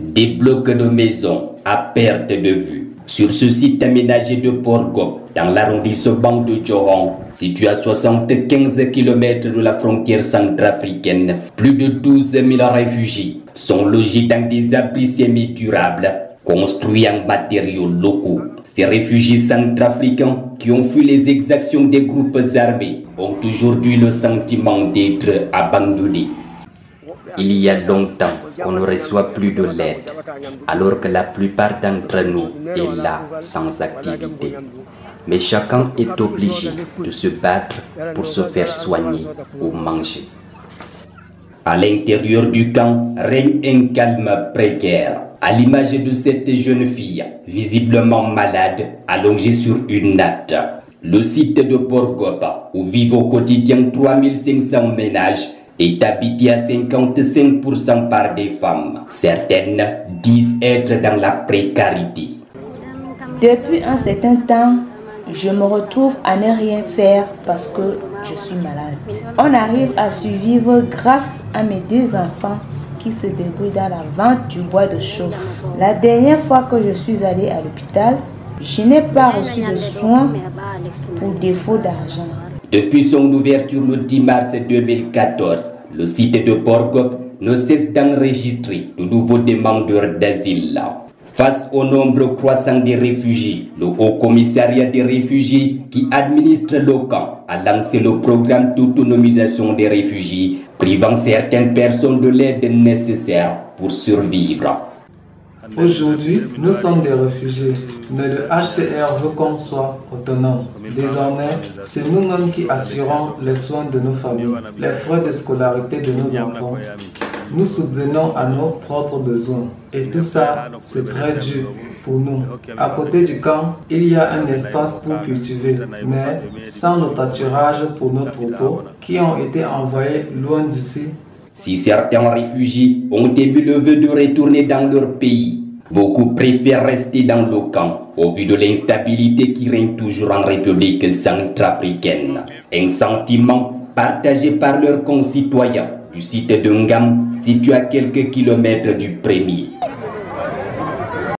Des blocs de maisons à perte de vue. Sur ce site aménagé de Porgop, dans l'arrondissement de Djoron, situé à 75 km de la frontière centrafricaine, plus de 12 000 réfugiés sont logés dans des abris semi-durables, construits en matériaux locaux. Ces réfugiés centrafricains qui ont fui les exactions des groupes armés ont aujourd'hui le sentiment d'être abandonnés. Il y a longtemps qu'on ne reçoit plus de l'aide, alors que la plupart d'entre nous est là sans activité. Mais chacun est obligé de se battre pour se faire soigner ou manger. À l'intérieur du camp règne un calme précaire, à l'image de cette jeune fille, visiblement malade, allongée sur une natte. Le site de Porgop, où vivent au quotidien 3500 ménages, est habité à 55% par des femmes. Certaines disent être dans la précarité. Depuis un certain temps, je me retrouve à ne rien faire parce que je suis malade. On arrive à survivre grâce à mes 2 enfants qui se débrouillent dans la vente du bois de chauffe. La dernière fois que je suis allée à l'hôpital, je n'ai pas reçu de soins pour défaut d'argent. Depuis son ouverture le 10 mars 2014, le site de Porgop ne cesse d'enregistrer de nouveaux demandeurs d'asile. Face au nombre croissant des réfugiés, le Haut Commissariat des réfugiés qui administre le camp a lancé le programme d'autonomisation des réfugiés, privant certaines personnes de l'aide nécessaire pour survivre. Aujourd'hui, nous sommes des réfugiés, mais le HCR veut qu'on soit autonome. Désormais, c'est nous-mêmes qui assurons les soins de nos familles, les frais de scolarité de nos enfants. Nous subvenons à nos propres besoins. Et tout ça, c'est très dur pour nous. À côté du camp, il y a un espace pour cultiver, mais sans le pâturage pour nos troupeaux qui ont été envoyés loin d'ici. Si certains réfugiés ont émis le vœu de retourner dans leur pays, beaucoup préfèrent rester dans le camp au vu de l'instabilité qui règne toujours en République centrafricaine. Un sentiment partagé par leurs concitoyens du site de Ngam, situé à quelques kilomètres du premier.